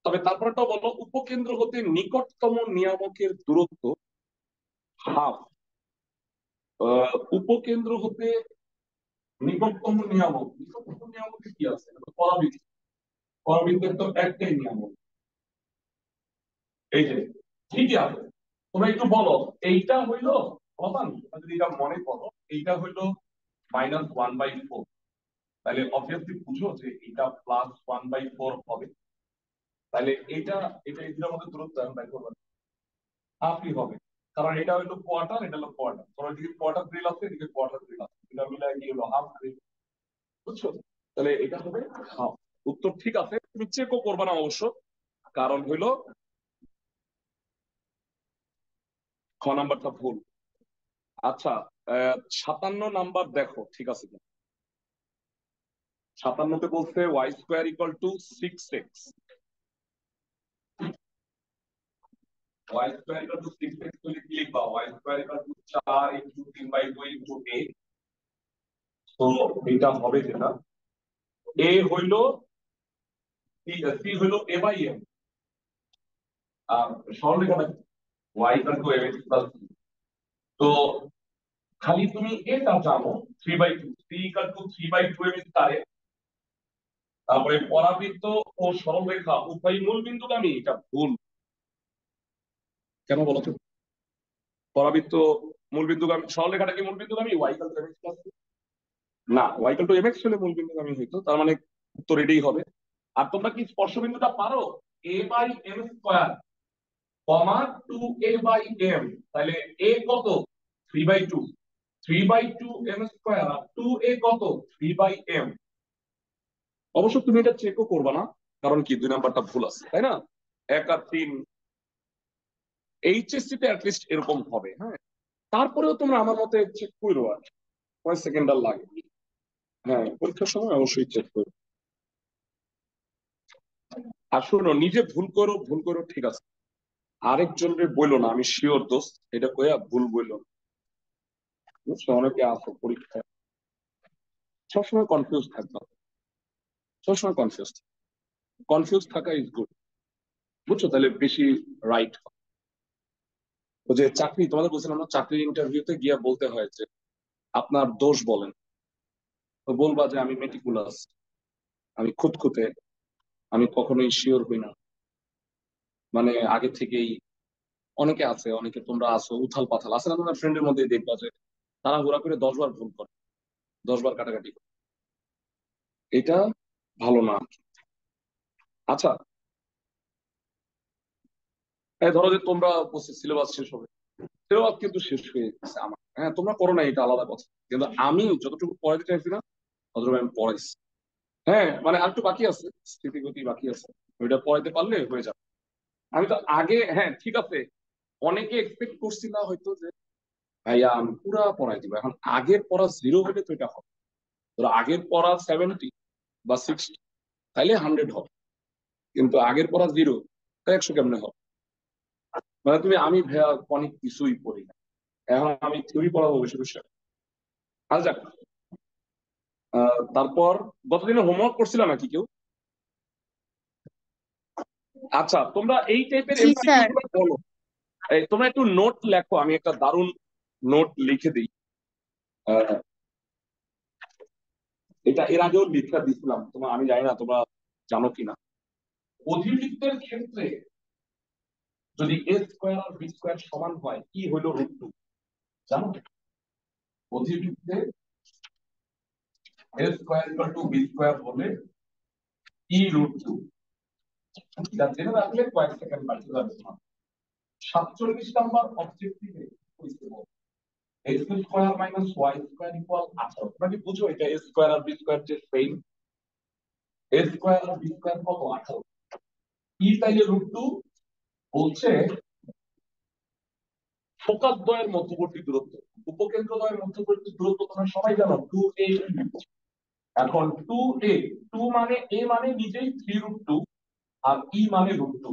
তবে তারপরটাও বলো উপকেন্দ্র হতে নিকটতম নিয়ামকের দূরত্ব হাফ। উপকেন্দ্র হতে নিকটতম নিয়ামকের কি আছে? পরাবৃত্ত। পরাবৃত্তের তো একটাই নিয়ামক, এই যে ঠিকই আছে। তোমরা একটু বলো এইটা হইলো প্রধান, যদি এটা মনে করো এইটা হইলো -1/4, তাহলে অবভিয়াসলি বুঝো যে এটা +1/4 হবে। তাহলে এটা এটার মধ্যে দূরত্ব আমি বের করব, হাফই হবে। কারণ এটা হলো কোয়ার্টার, এটা হলো কোয়ার্টার। তোমার এদিকে কোয়ার্টার ড্রিল আছে, এদিকে কোয়ার্টার ড্রিল আছে, এটা মিলে কি হলো হাফ ড্রিল। বুঝছো? তাহলে এটা হবে হাফ। উত্তর ঠিক আছে, তুমি চেকও করবে না অবশ্য, কারণ হইলো খ নাম্বারটা ভুল। আচ্ছা, 57 নাম্বার দেখো ঠিক আছে কিনা। 57-তে বলছে y² = 6x। y² = 6x করলে কি লিখবা? y² = 4 × 3/2 × a। তো এটা হবে যেটা a হইলো c হইলো a/m আর সরলরেখাটা y = mx + c। তো খালি তুমি এটা জানো 3/2, c = 3/2 তারে। তারপরে পরাবৃত্ত ও সরলরেখা উভয় মূল বিন্দুগামী, এটা ভুল। কেন বলো তো? পরাবৃত্ত মূল বিন্দুগামী, সরলরেখাটা কি মূল বিন্দুগামী? y = mx + c। না, y = mx হলে মূল বিন্দুগামী হইতো, তার মানে উত্তর এটাই হবে। আর তোমরা কি স্পর্শবিন্দুটা পারো? a/m², 2a/m, তাহলে a কত? 3/2, 3/2m² আর 2a কত? 3/m। অবশ্য তুমি এটা চেকও করবা না, কারণ কি 2 নাম্বারটা ভুল আছে, তাই না? 1 আর 3 এইচএসসি তে অ্যাটলিস্ট এরকম হবে। হ্যাঁ, তারপরেও তোমরা আমার মতে চেক করো, আর কয় সেকেন্ড আর লাগে। হ্যাঁ, পরীক্ষার সময় অবশ্যই চেক করো। আর শোনো, নিজে ভুল করো ঠিক আছে, আরেকজনকে বইলো না আমি শিওর দোস্ত, এটা কইয়া ভুল বইলো না। বুঝছো? অনেকে আসো পরীক্ষায় সবসময় কনফিউজ থাকবা, সবসময় কনফিউজ থাকা ইজ গুড। বুঝছো? তাহলে বেশি রাইট। ও যে চাকরি তোমাদের বলছিলাম না, চাকরির ইন্টারভিউতে গিয়া বলতে হয় যে আপনার দোষ বলেন। তো বলবা যে আমি মেটিকুলাস, আমি খুঁতখুঁতে, আমি কখনোই শিওর হই না, মানে আগে থেকেই। অনেকে আছে, অনেকে তোমরা আসো উথাল পাথাল আছে না, তোমার ফ্রেন্ডের মধ্যে দেখবা যে তারা হুড়া করে 10 বার ভুল করে, 10 বার কাটাকাটি করে। এটা ভালো না। আচ্ছা, এই ধরো যে তোমরা বলছো সিলেবাস শেষ হবে, সিলেবাস কিন্তু শেষ হয়ে গেছে আমার। হ্যাঁ, তোমরা করো না, এটা আলাদা কথা, কিন্তু আমি যতটুকু পড়াইতে চাইছি না ততটুকু আমি পড়াইছি। হ্যাঁ, মানে আর একটু বাকি আছে, স্থিতিগতি বাকি আছে, ওইটা পড়াইতে পারলে হয়ে যাবে। আমি তো আগে, হ্যাঁ ঠিক আছে, অনেকে এক্সপেক্ট করছি না হয়তো যে ভাইয়া আমি পুরা পড়াই দিব, এখন আগের পড়া জিরো হলে তো এটা হবে। ধরো আগের পড়া 70 বা 60, তাইলে 100 হবে, কিন্তু আগের পড়া জিরো, তাই 100 কেমনে হবে? মানে তুমি, আমি ভাইয়া অনেক কিছুই পড়ি না, এখন আমি থিওরি পড়াবো বসে বসে। আচ্ছা যাক, তারপর গতদিনে হোমওয়ার্ক করছিলাম নাকি কেউ? আচ্ছা, তোমরা এই টাইপের জি এমসিকিউ স্যার। গুলো বলো। এই তোমরা একটু নোট লেখো, আমি একটা দারুণ নোট লিখে দিই। আহ, এটা এর আগেও লিখে দিয়েছিলাম তোমার, আমি জানি না তোমরা জানো কিনা। অধিবৃত্তের ক্ষেত্রে যদি এ স্কোয়ার আর বি স্কোয়ার সমান হয়, কি হইল √2, জানো? অধিবৃত্তে A square equal to B square হলে কি √2, এটা জেনে রাখলে কয়েক সেকেন্ড বাঁচতে যাবে তোমার। 47 নাম্বার অবজেক্টিভে x square minus y square equal 18। তোমরা কি বুঝো এটা এ স্কোয়ার আর বি স্কোয়ার যে সেম? এ স্কোয়ার আর বি স্কোয়ার কত? 18। কি তাইলে √2 বলছে ফোকাস দ্বয়ের মধ্যবর্তী দূরত্ব, উপকেন্দ্র দ্বয়ের মধ্যবর্তী দূরত্ব তোমরা সবাই জানো 2a। এখন 2a, 2 মানে a মানে নিজেই 3√2, আর ই মানে √2,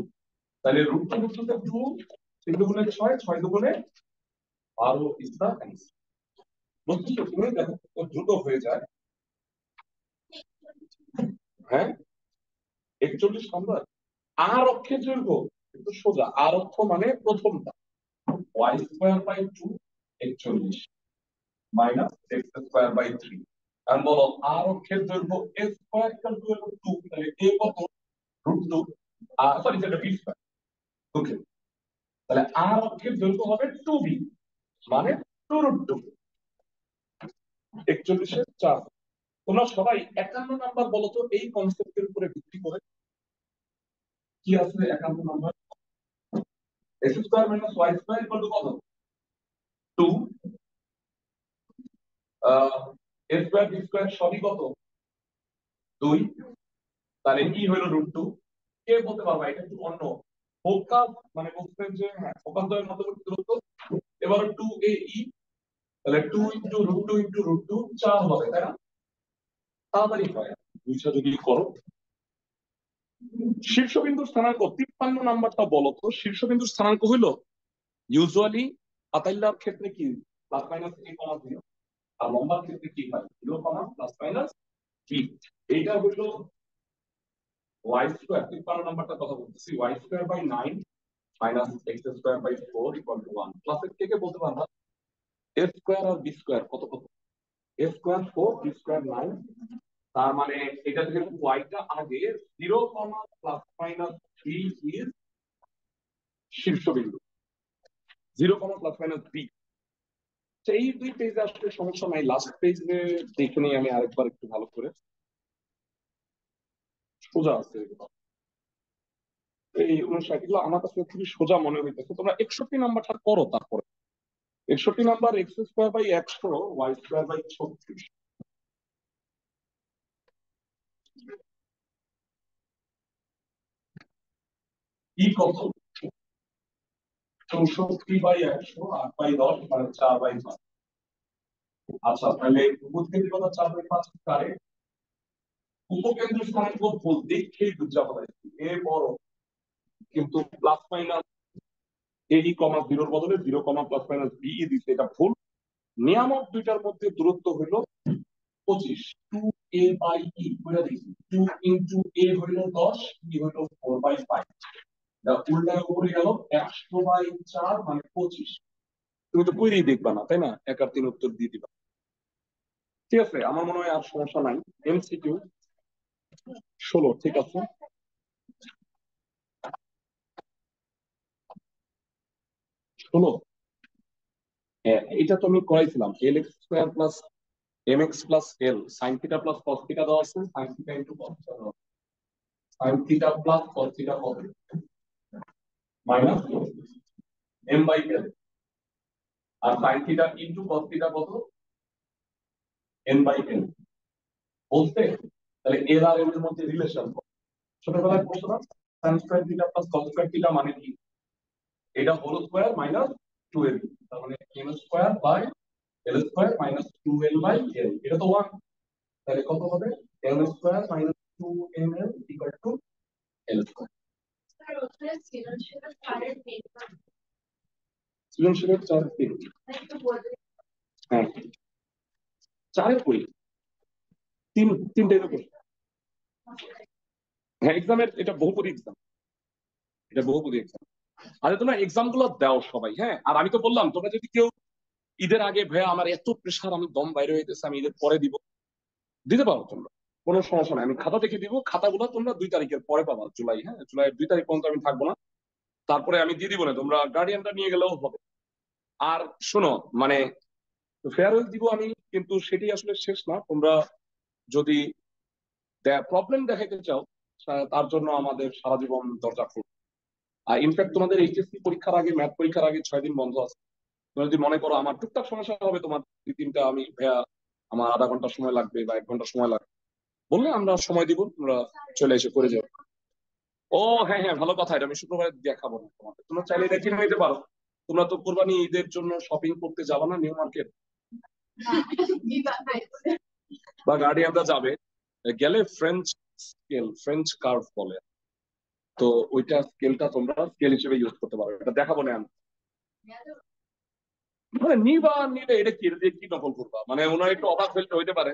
তাহলে √2 √2 2, 3 দুগুণে 6, 6 দুগুণে 12 ইজ দা অ্যান্সার। বুঝছো? তুমি দেখো কত দ্রুত হয়ে যায়। হ্যাঁ, 41 নাম্বার। আর অক্ষের দৈর্ঘ্য কিন্তু সোজা, আর অক্ষ মানে প্রথমটা, y square by 2 41 minus x square by 3। কারণ বলো আর অক্ষের দৈর্ঘ্য এ স্কোয়ার ইকুয়াল টু 2, তাহলে এ কত? √2, সরি সেটা বি স্কোয়ার, ওকে। তাহলে আর অক্ষের দৈর্ঘ্য হবে 2b, মানে 2√2, 41 এর 4। তোমরা সবাই 51 নাম্বার বলো তো এই কনসেপ্টের উপরে ভিত্তি করে কি আছে 51 number? X square minus y square equal to কত? 2, এ স্কোয়ার বি স্কোয়ার সবই কত? 2। তাহলে কি হলো √2? কে বলতে পারবা? এটা একটু অন্য ফোকাস, মানে বলছেন যে হ্যাঁ ফোকাস দ্বয়ের মধ্যবর্তী দূরত্ব। এবার 2a ই, তাহলে 2 ইনটু √2 ইনটু √2 4 হবে, তাই না? তাড়াতাড়ি হয় দুইটা যদি করো। শীর্ষবিন্দুর স্থানাঙ্ক 53 নাম্বারটা বলো তো। শীর্ষবিন্দুর স্থানাঙ্ক হইলো ইউজুয়ালি আতাইল্লার ক্ষেত্রে কি প্লাস মাইনাস a কমা 0, আর লম্বার ক্ষেত্রে কি হয় 0 কমা প্লাস মাইনাস b। এইটা হইলো ওয়াই স্কোয়ার, 53 নাম্বারটা কথা বলতেছি, y square by 9 minus x square by 4 equal to 1। প্লাসের কে কে বলতে পারবা? এ স্কোয়ার আর বি স্কোয়ার কত কত? এ স্কোয়ার 4, বি স্কোয়ার 9, তার মানে এটা থেকে ওয়াইটা আগে, 0 কমা প্লাস মাইনাস 3 ইজ শীর্ষবিন্দু, 0 কমা প্লাস মাইনাস বি। এই দুই পেজে আসলে সমস্যা নাই, লাস্ট পেজে দেখে নিই আমি আরেকবার একটু ভালো করে। সোজা আছে এগুলো। এই 59 এগুলো আমার কাছে খুবই সোজা মনে হইতেছে। তোমরা 61 নাম্বারটা করো তারপরে। 61 number x square by 100 y square by 36, e কত? 64/100, 8/10 মানে 4/5। আচ্ছা, তাহলে উপকেন্দ্রিকতা 4/5 কারে উপকেন্দ্র স্থানাঙ্ক ভুল দেখেই বুঝা হবে এ বড়, কিন্তু প্লাস মাইনাস এ ই কমা 0 বদলে 0 কমা প্লাস মাইনাস বি দিচ্ছে, এটা ভুল। নিয়ামক দুইটার মধ্যে দূরত্ব হইল 25, 2a বাই ই করে দিচ্ছি, 2 ইনটু a হইল 10, ই হইল 4/5, উল্টা উপরে গেল 100/4 মানে 25। তুমি তো কইরেই দেখবা না, তাই না? 1 আর 3 উত্তর দিয়ে দিবা। ঠিক আছে, আমার মনে হয় আর সমস্যা নাই। এমসিকিউ 16, ঠিক আছে। 16, এটা তো আমি করাইছিলাম, l x square plus mx plus l sin theta plus cos theta দেওয়া আছে, sin theta into cos theta দেওয়া আছে, sin theta plus cos theta হবে মাইনাস m বাই l, আর sin theta into cos theta কত, n by l বলতে। তাহলে এর আর এর মধ্যে রিলেশন ছোটবেলায় পড়ছো না, sin square theta plus cos square theta মানে কি, এটা হোল স্কয়ার মাইনাস 2l, তার মানে m square by l square minus 2l by l, এটা তো 1। তাহলে কত হবে, l square minus 2ml equal to l square. সৃজনশীলের 4 3, হ্যাঁ 4 কই, 3 কই, হ্যাঁ এক্সামের এটা বহুপদী এক্সাম, এটা বহুপদী এক্সাম। আরে তোমরা এক্সাম গুলো দাও সবাই, হ্যাঁ। আর আমি তো বললাম তোমরা যদি কেউ ঈদের আগে ভাইয়া আমার এত প্রেশার, আমি দম বাইরে হইতেছে, আমি ঈদের পরে দিব, দিতে পারো তোমরা, কোনো সমস্যা নাই। আমি খাতা দেখে দিব, খাতাগুলো তোমরা 2 তারিখের পরে পাবা, জুলাই, হ্যাঁ জুলাইয়ের 2 তারিখ পর্যন্ত আমি থাকবো না, তারপরে আমি দিয়ে দিব না, তোমরা গার্ডিয়ানটা নিয়ে গেলেও হবে। আর শোনো মানে ফেয়ারওয়েল দিব আমি, কিন্তু সেটি আসলে শেষ না। তোমরা যদি প্রবলেম দেখাইতে চাও তার জন্য আমাদের সারা জীবন দরজা খোলা। আর ইনফ্যাক্ট তোমাদের এইচএসসি পরীক্ষার আগে, ম্যাথ পরীক্ষার আগে 6 দিন বন্ধ আছে। তুমি যদি মনে করো আমার টুকটাক সমস্যা হবে, তোমার 2-3টা, আমি ভাইয়া আমার আধা ঘন্টা সময় লাগবে বা 1 ঘন্টা সময় লাগবে, বললে আমরা সময় দিব, তোমরা চলে এসে করে যাও। ও হ্যাঁ হ্যাঁ, ভালো কথা, এটা আমি শুক্রবারে দেখাবো না তোমাদের, তোমরা চাইলে এটা কিনে নিতে পারো। তোমরা তো কোরবানি ঈদের জন্য শপিং করতে যাবা না নিউ মার্কেট, বা গার্ডিয়ানরা যাবে, গেলে ফ্রেঞ্চ স্কেল, ফ্রেঞ্চ কার্ভ বলে, তো ওইটা স্কেলটা তোমরা স্কেল হিসেবে ইউজ করতে পারো, এটা দেখাবো না আমি। মানে নিবা, নিলে এটা কি, এটা দিয়ে কি নকল করবা, মানে ওনার একটু অবাক ফেলতে হইতে পারে,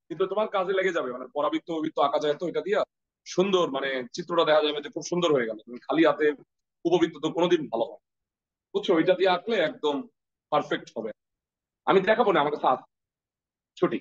কিন্তু তোমার কাজে লেগে যাবে। মানে পরাবৃত্ত অবৃত্ত আঁকা যায় তো এটা দিয়া, সুন্দর মানে চিত্রটা দেখা যাবে যে খুব সুন্দর হয়ে গেল। তুমি খালি হাতে উপবৃত্ত তো কোনোদিন ভালো হয়, বুঝছো, ওইটা দিয়ে আঁকলে একদম পারফেক্ট হবে। আমি দেখাবো না, আমার কাছে আছে ছুটি।